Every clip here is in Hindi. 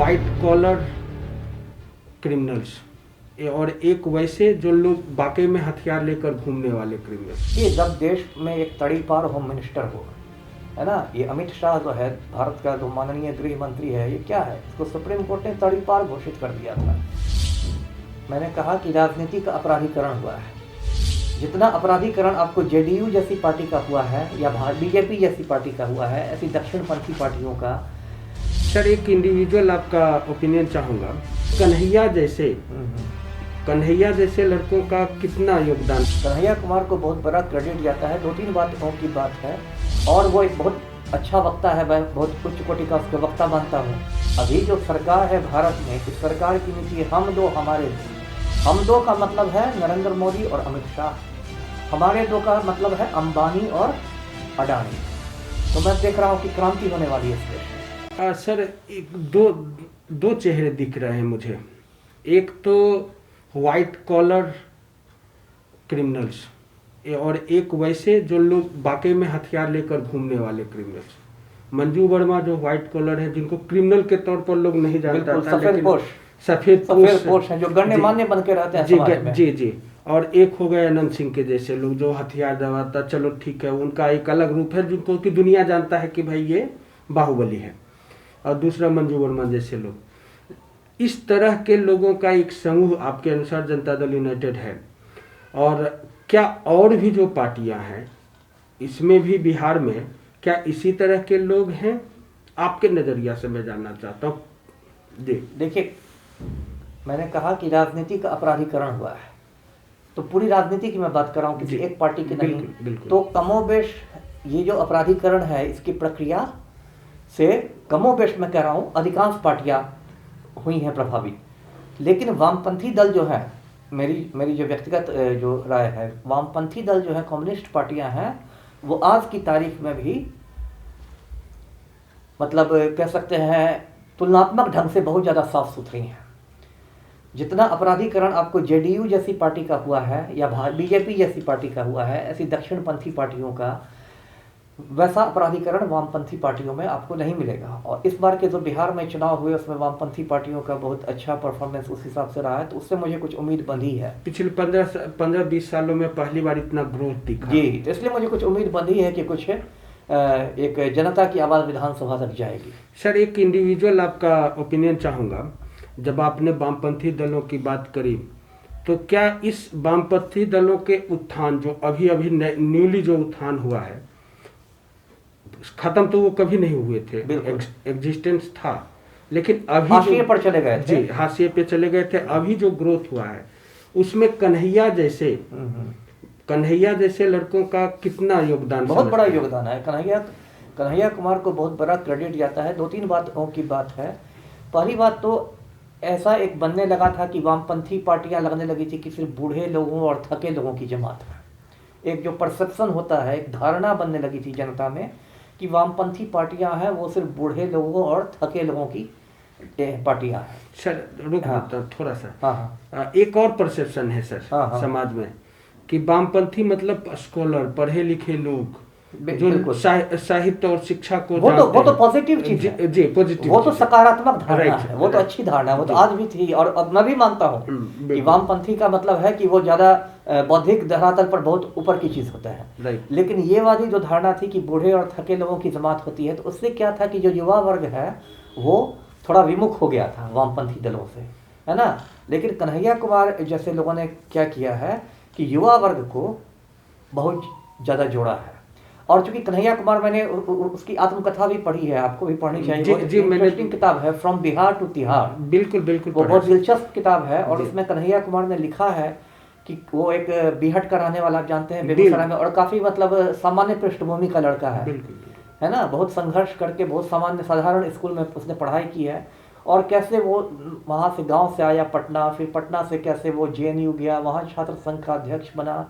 वाइट कॉलर क्रिमिनल्स और एक वैसे जो लोग वाकई में हथियार लेकर घूमने वाले क्रिमिनल्स। ये जब देश में एक तड़ीपार होम मिनिस्टर हो, है ना, ये अमित शाह जो है भारत का जो माननीय गृह मंत्री है, ये क्या है, इसको सुप्रीम कोर्ट ने तड़ीपार घोषित कर दिया था। मैंने कहा कि राजनीति का अपराधीकरण हुआ है। जितना अपराधीकरण आपको जेडीयू जैसी पार्टी का हुआ है या बीजेपी जैसी पार्टी का हुआ है, ऐसी दक्षिणपंथी पार्टियों का। सर एक इंडिविजुअल आपका ओपिनियन चाहूँगा, कन्हैया जैसे लड़कों का कितना योगदान। कन्हैया कुमार को बहुत बड़ा क्रेडिट जाता है। 2-3 बातों की बात है, और वो एक बहुत अच्छा वक्ता है, मैं बहुत उच्च कोटि का उसका वक्ता मानता हूँ। अभी जो सरकार है भारत में, इस सरकार की नीति है हम दो हमारे दो। हम दो का मतलब है नरेंद्र मोदी और अमित शाह, हमारे दो का मतलब है अंबानी और अडानी। तो मैं देख रहा हूँ कि क्रांति होने वाली है इस देश में। सर दो चेहरे दिख रहे हैं मुझे। एक तो वाइट कॉलर क्रिमिनल्स और एक वैसे जो लोग वाकई में हथियार लेकर घूमने वाले क्रिमिनल्स। मंजू वर्मा जो व्हाइट कॉलर है, जिनको क्रिमिनल के तौर पर लोग नहीं जानता था, सफेद पोश हैं जो गण्यमान्य बन के रहते हैं समाज में। जी। और एक हो गए अनंत सिंह के जैसे लोग जो हथियार दबाता, चलो ठीक है, उनका एक अलग रूप है जिनको की दुनिया जानता है कि भाई ये बाहुबली है। और दूसरा मंजू वर्मा जैसे लोग। इस तरह के लोगों का एक समूह आपके अनुसार जनता दल यूनाइटेड है। और क्या और भी जो पार्टियां हैं इसमें भी बिहार में क्या इसी तरह के लोग हैं? आपके नजरिया से मैं जानना चाहता हूँ। देखिए, मैंने कहा कि राजनीति का अपराधीकरण हुआ है, तो पूरी राजनीति की मैं बात कर रहा हूँ, किसी एक पार्टी की नहीं। बिल्कुल। तो कमोबेश ये जो अपराधीकरण है, इसकी प्रक्रिया से कमोबेश मैं कह रहा हूँ अधिकांश पार्टियां हुई हैं प्रभावित। लेकिन वामपंथी दल जो है, मेरी जो व्यक्तिगत जो राय है, वामपंथी दल जो है, कम्युनिस्ट पार्टियां हैं, वो आज की तारीख में भी मतलब कह सकते हैं तुलनात्मक ढंग से बहुत ज़्यादा साफ सुथरी हैं। जितना अपराधीकरण आपको जेडीयू जैसी पार्टी का हुआ है या बीजेपी जैसी पार्टी का हुआ है, ऐसी दक्षिणपंथी पार्टियों का, वैसा अपराधीकरण वामपंथी पार्टियों में आपको नहीं मिलेगा। और इस बार के जो बिहार में चुनाव हुए उसमें वामपंथी पार्टियों का बहुत अच्छा परफॉर्मेंस उस हिसाब से रहा है, तो उससे मुझे कुछ उम्मीद बंधी है। पिछले 15-20 सालों में पहली बार इतना ग्रोथ दिखा जी, तो इसलिए मुझे कुछ उम्मीद बंधी है कि कुछ एक जनता की आवाज़ विधानसभा तक जाएगी। सर एक इंडिविजुअल आपका ओपिनियन चाहूँगा, जब आपने वामपंथी दलों की बात करी, तो क्या इस वामपंथी दलों के उत्थान जो अभी न्यूली जो उत्थान हुआ है, खत्म तो वो कभी नहीं हुए थे, एग्जिस्टेंस था, लेकिन अभी हाशिए पर चले गए थे। जी, हाशिए पे चले गए थे। अभी जो ग्रोथ हुआ है उसमें कन्हैया जैसे लड़कों का कितना योगदान? बहुत बड़ा योगदान है। कन्हैया कुमार को बहुत बड़ा क्रेडिट जाता है। 2-3 बातों की बात है। पहली बात तो ऐसा एक बनने लगा था कि वामपंथी पार्टियां लगने लगी थी कि सिर्फ बूढ़े लोगों और थके लोगों की जमात है। एक जो परसेप्शन होता है, एक धारणा बनने लगी थी जनता में कि वामपंथी पार्टियां हैं वो सिर्फ बूढ़े लोगों और थके लोगों की पार्टियां हैं। सर रुक थोड़ा सा। हाँ। एक और परसेप्शन है सर समाज में कि वामपंथी मतलब स्कॉलर, पढ़े लिखे लोग जो साहित्य और शिक्षा को वो तो पॉजिटिव चीज है। जी, पॉजिटिव, वो तो सकारात्मक धारणा है, वो तो अच्छी धारणा है, वो तो आज भी थी और अब मैं भी मानता हूँ कि वामपंथी का मतलब है कि वो ज्यादा बौद्धिक धरातल पर बहुत ऊपर की चीज होता है। लेकिन ये वाली जो धारणा थी कि बूढ़े और थके लोगों की जमात होती है, तो उससे क्या था कि जो युवा वर्ग है वो थोड़ा विमुख हो गया था वामपंथी दलों से, है ना। लेकिन कन्हैया कुमार जैसे लोगों ने क्या किया है कि युवा वर्ग को बहुत ज़्यादा जोड़ा है। और चूंकि कन्हैया कुमार, मैंने उसकी आत्मकथा भी पढ़ी है, आपको भी पढ़नी चाहिए। जी, इंटरेस्टिंग किताब है, फ्रॉम बिहार टू तिहाड़। बिल्कुल वो बहुत दिलचस्प किताब है। और उसमें कन्हैया कुमार ने लिखा है कि वो एक बीहट का रहने वाला, आप जानते हैं, बेगूसराय में, और काफ़ी मतलब सामान्य पृष्ठभूमि का लड़का है ना। बहुत संघर्ष करके बहुत सामान्य साधारण स्कूल में उसने पढ़ाई की है। और कैसे वो वहाँ से गांव से आया पटना, फिर पटना से कैसे वो जेएनयू गया, वहाँ छात्र संघ का अध्यक्ष बना।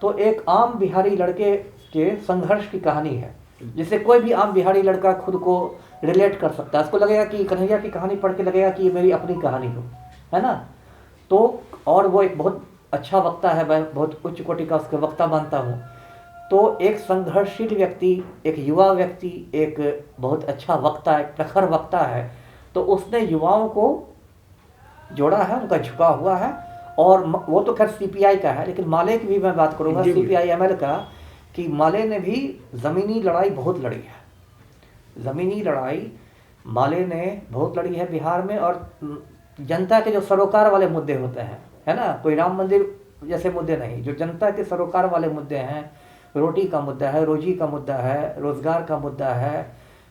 तो एक आम बिहारी लड़के के संघर्ष की कहानी है, जिससे कोई भी आम बिहारी लड़का खुद को रिलेट कर सकता है। उसको लगेगा कि कन्हैया की कहानी पढ़ के लगेगा कि ये मेरी अपनी कहानी हो, है ना। तो और वो एक बहुत अच्छा वक्ता है, मैं बहुत उच्च कोटि का उसका वक्ता मानता हूँ। तो एक संघर्षशील व्यक्ति, एक युवा व्यक्ति, एक बहुत अच्छा वक्ता, एक प्रखर वक्ता है। तो उसने युवाओं को जोड़ा है, उनका झुका हुआ है। और वो तो खैर सीपीआई का है, लेकिन माले की भी मैं बात करूंगा, सीपीआई एमएल का, कि माले ने भी ज़मीनी लड़ाई बहुत लड़ी है। ज़मीनी लड़ाई माले ने बहुत लड़ी है बिहार में। और जनता के जो सरोकार वाले मुद्दे होते हैं, है ना, कोई राम मंदिर जैसे मुद्दे नहीं, जो जनता के सरोकार वाले मुद्दे हैं, रोटी का मुद्दा है, रोजी का मुद्दा है, रोजगार का मुद्दा है,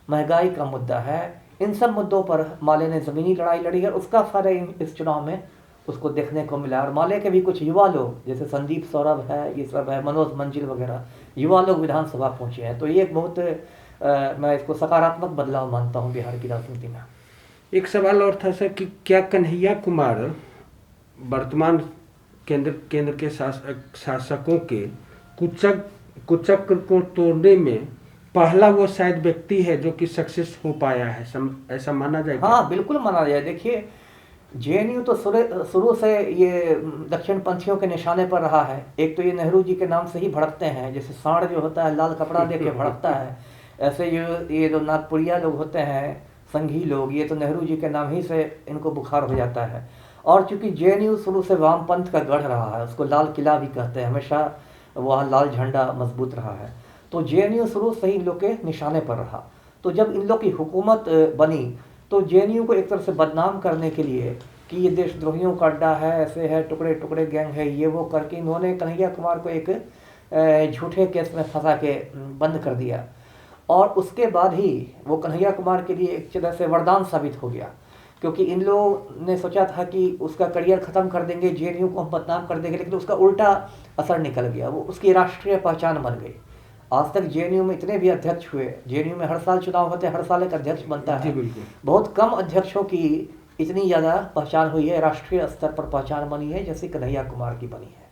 महंगाई का मुद्दा है, इन सब मुद्दों पर माले ने ज़मीनी लड़ाई लड़ी है। उसका फायदा इस चुनाव में उसको देखने को मिला। और माले के भी कुछ युवा लोग, जैसे संदीप सौरभ है, ये सब है, मनोज मंजिल वगैरह, युवा लोग विधानसभा पहुंचे हैं। तो ये एक बहुत मैं इसको सकारात्मक बदलाव मानता हूँ बिहार की राजनीति में। एक सवाल और था सर कि क्या कन्हैया कुमार वर्तमान केंद्र के शासकों के कुचक्र को तोड़ने में पहला वो शायद व्यक्ति है जो कि सक्सेस हो पाया है, ऐसा माना जाए? हाँ, बिल्कुल माना जाए। देखिए, जेएनयू तो शुरू से ये दक्षिण पंथियों के निशाने पर रहा है। एक तो ये नेहरू जी के नाम से ही भड़कते हैं, जैसे सांड जो होता है लाल कपड़ा दे के भड़कता है, ऐसे ये जो नागपुरिया लोग होते हैं, संघी लोग, ये तो नेहरू जी के नाम ही से इनको बुखार हो जाता है। और चूंकि जेएनयू शुरू से वामपंथ का गढ़ रहा है, उसको लाल किला भी कहते हैं, हमेशा वहाँ लाल झंडा मजबूत रहा है, तो जेएनयू शुरू से ही इन लोग के निशाने पर रहा। तो जब इन लोग की हुकूमत बनी तो जेएनयू को एक तरह से बदनाम करने के लिए कि ये देशद्रोहियों का अड्डा है, ऐसे है, टुकड़े टुकड़े गैंग है, ये वो करके इन्होंने कन्हैया कुमार को एक झूठे केस में फंसा के बंद कर दिया। और उसके बाद ही वो कन्हैया कुमार के लिए एक तरह से वरदान साबित हो गया, क्योंकि इन लोगों ने सोचा था कि उसका करियर ख़त्म कर देंगे, जेएनयू को हम बदनाम कर देंगे, लेकिन उसका उल्टा असर निकल गया। वो उसकी राष्ट्रीय पहचान बन गई। आज तक जेएनयू में इतने भी अध्यक्ष हुए, जेएनयू में हर साल चुनाव होते हैं, हर साल एक अध्यक्ष बनता है, बहुत कम अध्यक्षों की इतनी ज़्यादा पहचान हुई है, राष्ट्रीय स्तर पर पहचान बनी है जैसे कन्हैया कुमार की बनी है।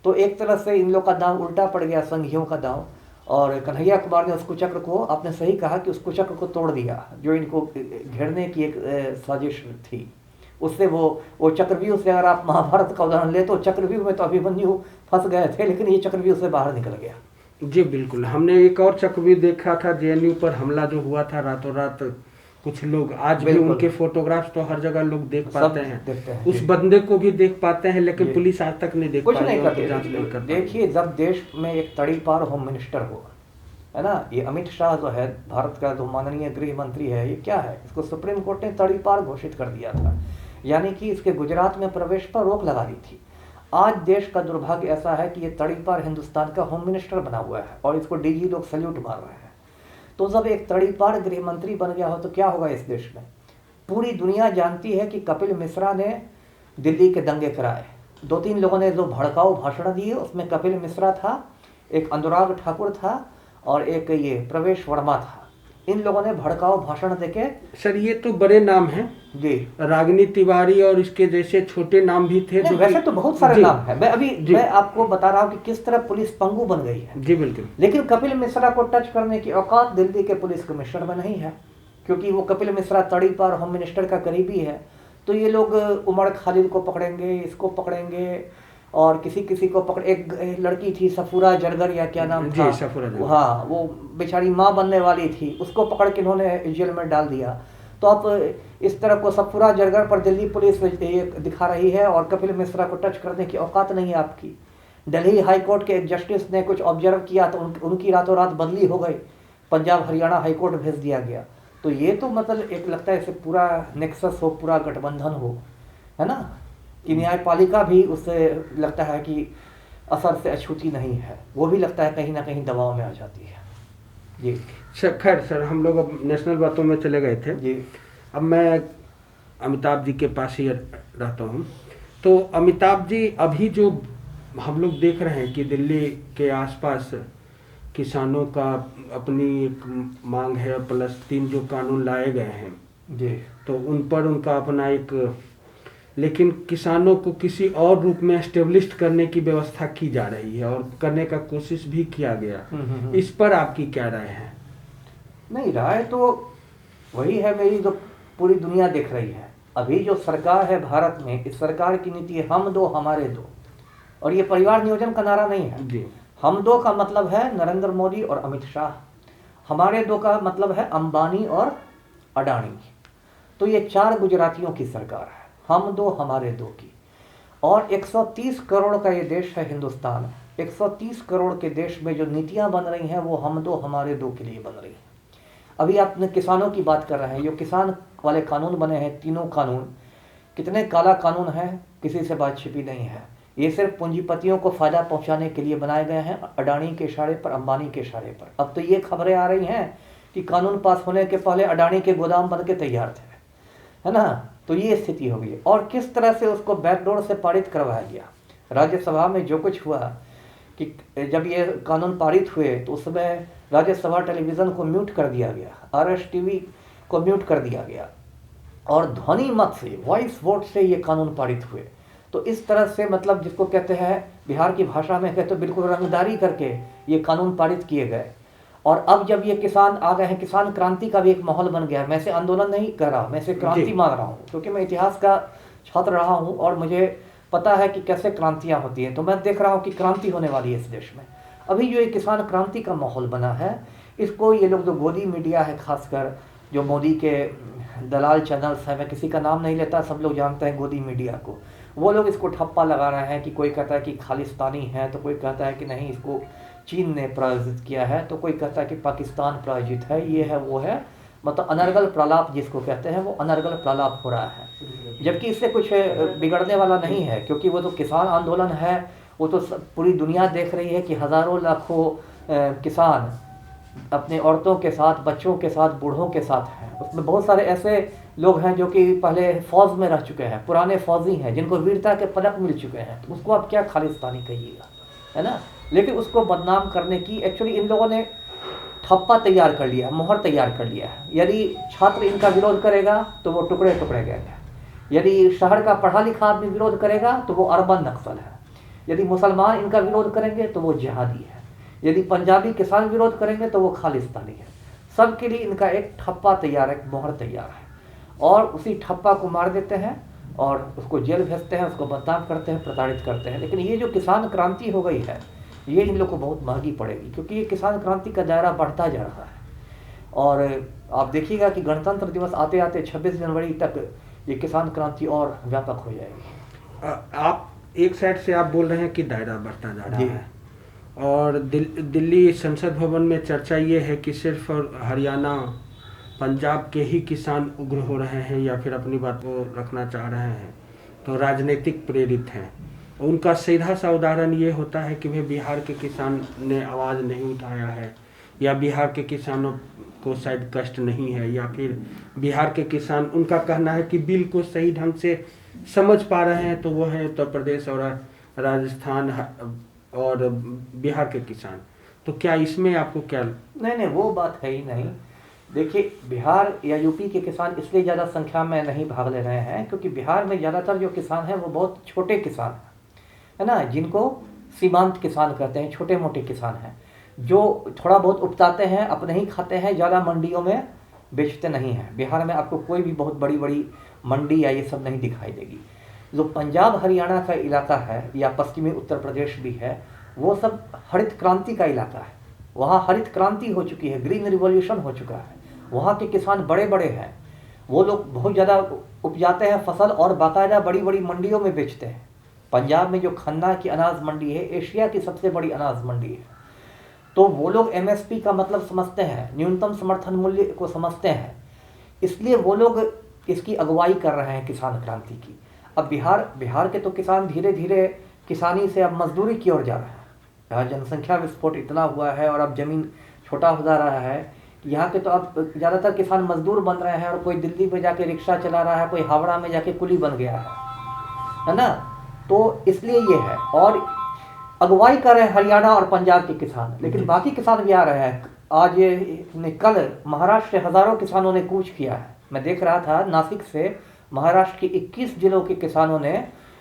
तो एक तरह से इन लोग का दांव उल्टा पड़ गया, संघियों का दांव। और कन्हैया कुमार ने उस कुचक्र को, आपने सही कहा कि उस कुचक्र को तोड़ दिया जो इनको घेरने की एक साजिश थी। उससे वो चक्रव्यूह से, अगर आप महाभारत का उदाहरण ले तो चक्रव्यूह में तो अभिमन्यु फंस गए थे, लेकिन ये चक्रव्यूह से बाहर निकल गया। जी बिल्कुल। हमने एक और चक्रव्यूह देखा था, जेएनयू पर हमला जो हुआ था रातों रात, कुछ लोग आज भी उनके फोटोग्राफ्स तो हर जगह लोग देख पाते हैं, उस बंदे को भी देख पाते हैं, लेकिन पुलिस आज तक नहीं देख पाती, जांच नहीं करती। देखिए, जब देश में एक तड़ीपार होम मिनिस्टर हो, है ना, ये अमित शाह जो है भारत का जो माननीय गृह मंत्री है, ये क्या है, इसको सुप्रीम कोर्ट ने तड़ीपार घोषित कर दिया था, यानी कि इसके गुजरात में प्रवेश पर रोक लगा दी थी। आज देश का दुर्भाग्य ऐसा है कि ये तड़ीपार हिंदुस्तान का होम मिनिस्टर बना हुआ है और इसको डीजी लोग सल्यूट मार रहे हैं। तो जब एक तड़ीपार गृह मंत्री बन गया हो तो क्या होगा इस देश में? पूरी दुनिया जानती है कि कपिल मिश्रा ने दिल्ली के दंगे कराए। 2-3 लोगों ने जो भड़काऊ भाषण दिए, उसमें कपिल मिश्रा था, एक अनुराग ठाकुर था और एक ये प्रवेश वर्मा था। इन लोगों ने भड़काऊ भाषण देके, सर ये तो बड़े नाम हैं जी, रागिनी तिवारी और इसके जैसे छोटे नाम भी थे। वैसे तो बहुत सारे नाम है, मैं आपको बता रहा हूँ कि किस तरह पुलिस पंगु बन गई है। जी बिल्कुल। लेकिन कपिल मिश्रा को टच करने की औकात दिल्ली के पुलिस कमिश्नर में नहीं है, क्योंकि वो कपिल मिश्रा तड़ीपार होम मिनिस्टर का करीबी है। तो ये लोग उमर खालिद को पकड़ेंगे, इसको पकड़ेंगे और किसी को पकड़, एक लड़की थी सफूरा जरगर या क्या नाम था, हाँ, वो बेचारी माँ बनने वाली थी, उसको पकड़ के इन्होंने जेल में डाल दिया। तो आप इस तरह को सफूरा जरगर पर दिल्ली पुलिस दिखा रही है और कपिल मिश्रा को टच करने की औकात नहीं है आपकी। दिल्ली हाई कोर्ट के एक जस्टिस ने कुछ ऑब्जर्व किया तो उनकी रातों रात बदली हो गई, पंजाब हरियाणा हाई कोर्ट भेज दिया गया। तो ये तो मतलब एक लगता है इसे पूरा नेक्सस हो, पूरा गठबंधन हो, है ना, कि न्यायपालिका भी उससे लगता है कि असर से अछूती नहीं है, वो भी लगता है कहीं ना कहीं दबाव में आ जाती है। जी सर, खैर सर, हम लोग अब नेशनल बातों में चले गए थे जी। अब मैं अमिताभ जी के पास ही रहता हूँ। तो अमिताभ जी, अभी जो हम लोग देख रहे हैं कि दिल्ली के आसपास किसानों का अपनी एक मांग है, प्लस 3 जो कानून लाए गए हैं जी, तो उन पर उनका अपना एक, लेकिन किसानों को किसी और रूप में एस्टेब्लिश करने की व्यवस्था की जा रही है और करने का कोशिश भी किया गया। इस पर आपकी क्या राय है? नहीं, राय तो वही है मेरी जो पूरी दुनिया देख रही है। अभी जो सरकार है भारत में, इस सरकार की नीति है हम दो हमारे दो, और ये परिवार नियोजन का नारा नहीं है जी। हम दो का मतलब है नरेंद्र मोदी और अमित शाह, हमारे दो का मतलब है अंबानी और अडानी। तो ये 4 गुजरातियों की सरकार है, हम दो हमारे दो की। और 130 करोड़ का ये देश है हिंदुस्तान। 130 करोड़ के देश में जो नीतियां बन रही हैं वो हम दो हमारे दो के लिए बन रही हैं। अभी आपने किसानों की बात कर रहे हैं, जो किसान वाले कानून बने हैं, तीनों कानून, कितने काला कानून है, किसी से बात छिपी नहीं है। ये सिर्फ पूंजीपतियों को फायदा पहुंचाने के लिए बनाए गए हैं, अडानी के इशारे पर, अंबानी के इशारे पर। अब तो ये खबरें आ रही हैं कि कानून पास होने के पहले अडानी के गोदाम बन के तैयार थे, है ना। तो ये स्थिति हो गई। और किस तरह से उसको बैकडोर से पारित करवाया गया। राज्यसभा में जो कुछ हुआ कि जब ये कानून पारित हुए तो उस समय राज्यसभा टेलीविज़न को म्यूट कर दिया गया, RS टीवी को म्यूट कर दिया गया, और ध्वनि मत से, वॉइस वोट से ये कानून पारित हुए। तो इस तरह से मतलब जिसको कहते हैं बिहार की भाषा में कहते हैं बिल्कुल रंगदारी करके ये कानून पारित किए गए। और अब जब ये किसान आ गए हैं, किसान क्रांति का भी एक माहौल बन गया है। मैं इसे आंदोलन नहीं कर रहा, मैं इसे क्रांति मान रहा हूँ, क्योंकि मैं इतिहास का छात्र रहा हूँ और मुझे पता है कि कैसे क्रांतियाँ होती हैं। तो मैं देख रहा हूँ कि क्रांति होने वाली है इस देश में। अभी जो ये किसान क्रांति का माहौल बना है, इसको ये लोग जो गोदी मीडिया है, खासकर जो मोदी के दलाल चैनल्स हैं, मैं किसी का नाम नहीं लेता, सब लोग जानते हैं गोदी मीडिया को, वो लोग इसको ठप्पा लगा रहे हैं कि कोई कहता है कि खालिस्तानी है, तो कोई कहता है कि नहीं इसको चीन ने प्रायोजित किया है, तो कोई कहता है कि पाकिस्तान प्रायोजित है, ये है वो है। मतलब अनर्गल प्रलाप जिसको कहते हैं, वो अनर्गल प्रलाप हो रहा है। जबकि इससे कुछ बिगड़ने वाला नहीं है, क्योंकि वो तो किसान आंदोलन है, वो तो पूरी दुनिया देख रही है कि हज़ारों लाखों किसान अपने औरतों के साथ, बच्चों के साथ, बूढ़ों के साथ हैं। उसमें बहुत सारे ऐसे लोग हैं जो कि पहले फौज में रह चुके हैं, पुराने फौजी हैं, जिनको वीरता के पदक मिल चुके हैं। तो उसको आप क्या खालिस्तानी कहिएगा, है ना। लेकिन उसको बदनाम करने की एक्चुअली इन लोगों ने ठप्पा तैयार कर लिया, मोहर तैयार कर लिया है। यदि छात्र इनका विरोध करेगा तो वो टुकड़े टुकड़े गए। यदि शहर का पढ़ा लिखा आदमी विरोध करेगा तो वो अर्बन नक्सल है। यदि मुसलमान इनका विरोध करेंगे तो वो जिहादी है। यदि पंजाबी किसान विरोध करेंगे तो वो खालिस्तानी है। सबके लिए इनका एक ठप्पा तैयार है, एक मोहर तैयार है, और उसी ठप्पा को मार देते हैं और उसको जेल भेजते हैं, उसको बदनाम करते हैं, प्रताड़ित करते हैं। लेकिन ये जो किसान क्रांति हो गई है, ये इन लोग को बहुत महंगी पड़ेगी, क्योंकि ये किसान क्रांति का दायरा बढ़ता जा रहा है। और आप देखिएगा कि गणतंत्र दिवस आते आते 26 जनवरी तक ये किसान क्रांति और व्यापक हो जाएगी। आप एक साइड से आप बोल रहे हैं कि दायरा बढ़ता जा रहा है, और दिल्ली संसद भवन में चर्चा ये है कि सिर्फ हरियाणा, पंजाब के ही किसान उग्र हो रहे हैं या फिर अपनी बात को रखना चाह रहे हैं, तो राजनीतिक प्रेरित हैं। उनका सीधा सा उदाहरण ये होता है कि भाई बिहार के किसान ने आवाज़ नहीं उठाया है, या बिहार के किसानों को शायद कष्ट नहीं है, या फिर बिहार के किसान, उनका कहना है कि बिल को सही ढंग से समझ पा रहे हैं, तो वो है उत्तर प्रदेश और राजस्थान और बिहार के किसान। तो क्या इसमें आपको क्या? नहीं, वो बात है ही नहीं। देखिए, बिहार या यूपी के किसान इसलिए ज़्यादा संख्या में नहीं भाग ले रहे हैं क्योंकि बिहार में ज़्यादातर जो किसान हैं वो बहुत छोटे किसान हैं, है ना, जिनको सीमांत किसान कहते हैं, छोटे मोटे किसान हैं, जो थोड़ा बहुत उपजाते हैं, अपने ही खाते हैं, ज़्यादा मंडियों में बेचते नहीं हैं। बिहार में आपको कोई भी बहुत बड़ी बड़ी मंडी या ये सब नहीं दिखाई देगी। जो पंजाब हरियाणा का इलाका है या पश्चिमी उत्तर प्रदेश भी है, वो सब हरित क्रांति का इलाका है। वहाँ हरित क्रांति हो चुकी है, ग्रीन रिवॉल्यूशन हो चुका है। वहाँ के किसान बड़े बड़े हैं, वो लोग बहुत ज़्यादा उपजाते हैं फसल और बाकायदा बड़ी बड़ी मंडियों में बेचते हैं। पंजाब में जो खन्ना की अनाज मंडी है, एशिया की सबसे बड़ी अनाज मंडी है। तो वो लोग MSP का मतलब समझते हैं, न्यूनतम समर्थन मूल्य को समझते हैं, इसलिए वो लोग इसकी अगुवाई कर रहे हैं किसान क्रांति की। अब बिहार के तो किसान धीरे धीरे किसानी से अब मजदूरी की ओर जा रहे हैं। यहाँ जनसंख्या विस्फोट इतना हुआ है और अब ज़मीन छोटा हो जा रहा है कि यहाँ के तो अब ज़्यादातर किसान मजदूर बन रहे हैं, और कोई दिल्ली में जाके रिक्शा चला रहा है, कोई हावड़ा में जाके कुली बन गया है ना। तो इसलिए ये है, और अगुवाई कर रहे हैं हरियाणा और पंजाब के किसान, लेकिन बाकी किसान भी आ रहे हैं। आज कल महाराष्ट्र से हज़ारों किसानों ने कूच किया है। मैं देख रहा था नासिक से महाराष्ट्र के 21 जिलों के किसानों ने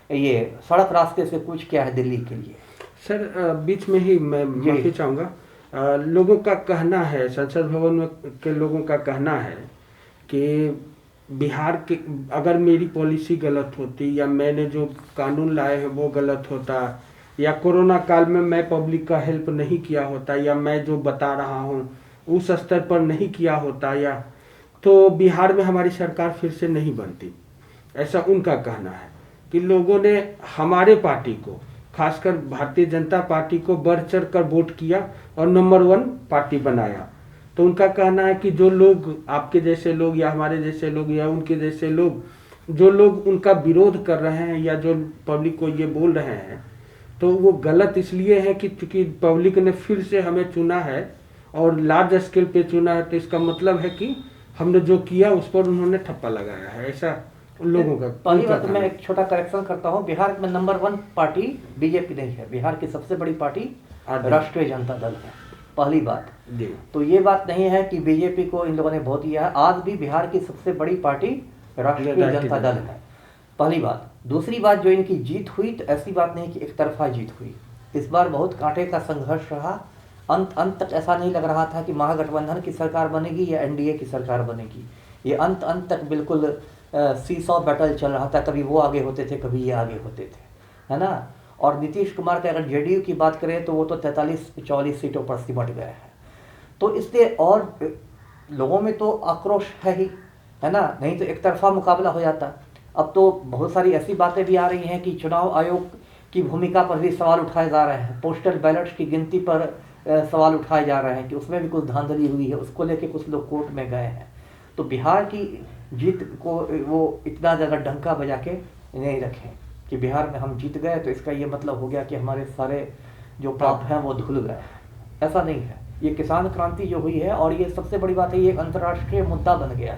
ये सड़क रास्ते से कूच किया है दिल्ली के लिए। सर, बीच में ही मैं माफी चाहूँगा, लोगों का कहना है, संसद भवन में के लोगों का कहना है कि बिहार के, अगर मेरी पॉलिसी गलत होती या मैंने जो कानून लाए हैं वो गलत होता, या कोरोना काल में मैं पब्लिक का हेल्प नहीं किया होता, या मैं जो बता रहा हूँ उस स्तर पर नहीं किया होता, या तो बिहार में हमारी सरकार फिर से नहीं बनती, ऐसा उनका कहना है कि लोगों ने हमारे पार्टी को, खासकर भारतीय जनता पार्टी को बढ़ चढ़ कर वोट किया और नंबर 1 पार्टी बनाया। तो उनका कहना है कि जो लोग, आपके जैसे लोग या हमारे जैसे लोग या उनके जैसे लोग, जो लोग उनका विरोध कर रहे हैं या जो पब्लिक को ये बोल रहे हैं, तो वो गलत इसलिए है कि चूंकि पब्लिक ने फिर से हमें चुना है और लार्ज स्केल पे चुना है, तो इसका मतलब है कि हमने जो किया उस पर उन्होंने ठप्पा लगाया है, ऐसा लोगों का। पहली बात मैं एक छोटा करेक्शन करता हूँ, बिहार में नंबर 1 पार्टी बीजेपी नहीं है, बिहार की सबसे बड़ी पार्टी राष्ट्रीय जनता दल है, पहली बात। तो ये बात नहीं है कि बीजेपी को इन लोगों ने वोट दिया है, आज भी बिहार की सबसे बड़ी पार्टी राष्ट्रीय जनता दल है, पहली बात। दूसरी बात, जो इनकी जीत हुई तो ऐसी बात नहीं कि एक तरफा जीत हुई, इस बार बहुत कांटे का संघर्ष रहा। अंत तक ऐसा नहीं लग रहा था कि महागठबंधन की सरकार बनेगी या एनडीए की सरकार बनेगी, ये अंत तक बिल्कुल सीसॉ बैटल चल रहा था, कभी वो आगे होते थे कभी ये आगे होते थे, है ना। और नीतीश कुमार के अगर जेडीयू की बात करें तो वो तो 43-44 सीटों पर सिमट गए हैं, तो इसलिए और लोगों में तो आक्रोश है ही, है ना, नहीं तो एक तरफा मुकाबला हो जाता। अब तो बहुत सारी ऐसी बातें भी आ रही हैं कि चुनाव आयोग की भूमिका पर भी सवाल उठाए जा रहे हैं, पोस्टल बैलेट्स की गिनती पर सवाल उठाए जा रहे हैं कि उसमें भी कुछ धांधली हुई है, उसको लेके कुछ लोग कोर्ट में गए हैं। तो बिहार की जीत को वो इतना ज़्यादा डंका बजा के नहीं रखें कि बिहार में हम जीत गए तो इसका ये मतलब हो गया कि हमारे सारे जो पाप हैं वो धुल गए, ऐसा नहीं है। ये किसान क्रांति जो हुई है, और ये सबसे बड़ी बात है, ये एक अंतर्राष्ट्रीय मुद्दा बन गया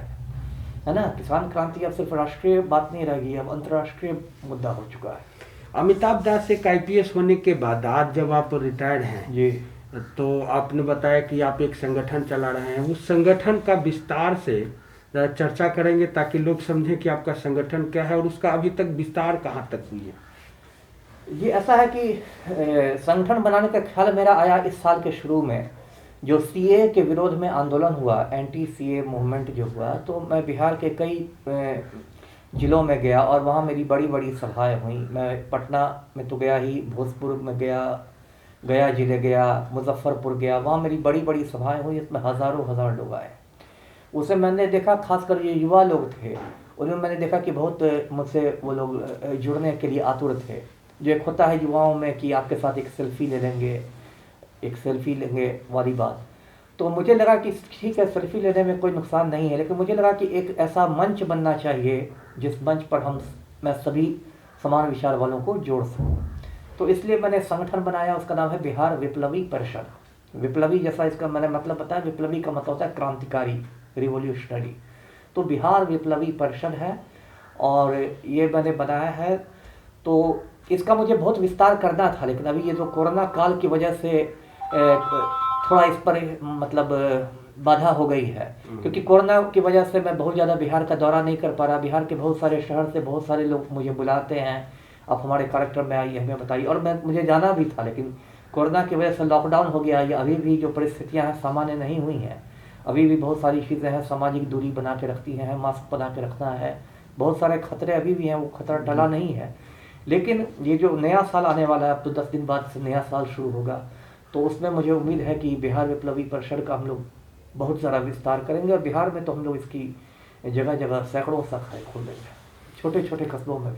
है ना। किसान क्रांति अब सिर्फ राष्ट्रीय बात नहीं रह गई, अब अंतर्राष्ट्रीय मुद्दा हो चुका है। अमिताभ दास एक IPS होने के बाद आज जब आप रिटायर्ड हैं जी, तो आपने बताया कि आप एक संगठन चला रहे हैं, उस संगठन का विस्तार से चर्चा करेंगे ताकि लोग समझें कि आपका संगठन क्या है और उसका अभी तक विस्तार कहाँ तक हुई है। ये ऐसा है कि संगठन बनाने का ख्याल मेरा आया इस साल के शुरू में, जो CA के विरोध में आंदोलन हुआ, एंटी CA मूवमेंट जो हुआ, तो मैं बिहार के कई ज़िलों में गया और वहाँ मेरी बड़ी बड़ी सभाएं हुई। मैं पटना में तो गया ही, भोजपुर में गया जिले गया, मुजफ्फरपुर गया, वहाँ मेरी बड़ी बड़ी सभाएं हुई, इसमें हज़ार लोग आए। उसे मैंने देखा, खासकर ये युवा लोग थे, उनमें मैंने देखा कि बहुत मुझसे वो लोग जुड़ने के लिए आतुर थे। जो एक होता है युवाओं में कि आपके साथ एक सेल्फी लेंगे वाली बात, तो मुझे लगा कि ठीक है, सेल्फी लेने में कोई नुकसान नहीं है, लेकिन मुझे लगा कि एक ऐसा मंच बनना चाहिए जिस मंच पर मैं सभी समान विचार वालों को जोड़ सकूं। तो इसलिए मैंने संगठन बनाया, उसका नाम है बिहार विप्लवी परिषद। विप्लवी जैसा इसका मैंने मतलब बताया, विप्लवी का मतलब होता है क्रांतिकारी, रिवोल्यूशनरी। तो बिहार विप्लवी परिषद है और ये मैंने बनाया है। तो इसका मुझे बहुत विस्तार करना था, लेकिन अभी ये जो कोरोना काल की वजह से थोड़ा इस पर मतलब बाधा हो गई है, क्योंकि कोरोना की वजह से मैं बहुत ज़्यादा बिहार का दौरा नहीं कर पा रहा। बिहार के बहुत सारे शहर से बहुत सारे लोग मुझे बुलाते हैं, आप हमारे कार्यक्रम में आइए, हमें बताइए, और मुझे जाना भी था, लेकिन कोरोना की वजह से लॉकडाउन हो गया। ये अभी भी जो परिस्थितियाँ हैं सामान्य नहीं हुई हैं, अभी भी बहुत सारी चीज़ें हैं, सामाजिक दूरी बना के रखती हैं, मास्क बना के रखना है, बहुत सारे खतरे अभी भी हैं, वो खतरा टला नहीं है। लेकिन ये जो नया साल आने वाला है, अब तो 10 दिन बाद से नया साल शुरू होगा, तो उसमें मुझे उम्मीद है कि बिहार विप्लवी परिषद का हम लोग बहुत सारा विस्तार करेंगे, और बिहार में तो हम लोग इसकी जगह जगह सैकड़ों शाखाएं खोल देंगे, छोटे छोटे कस्बों में भी।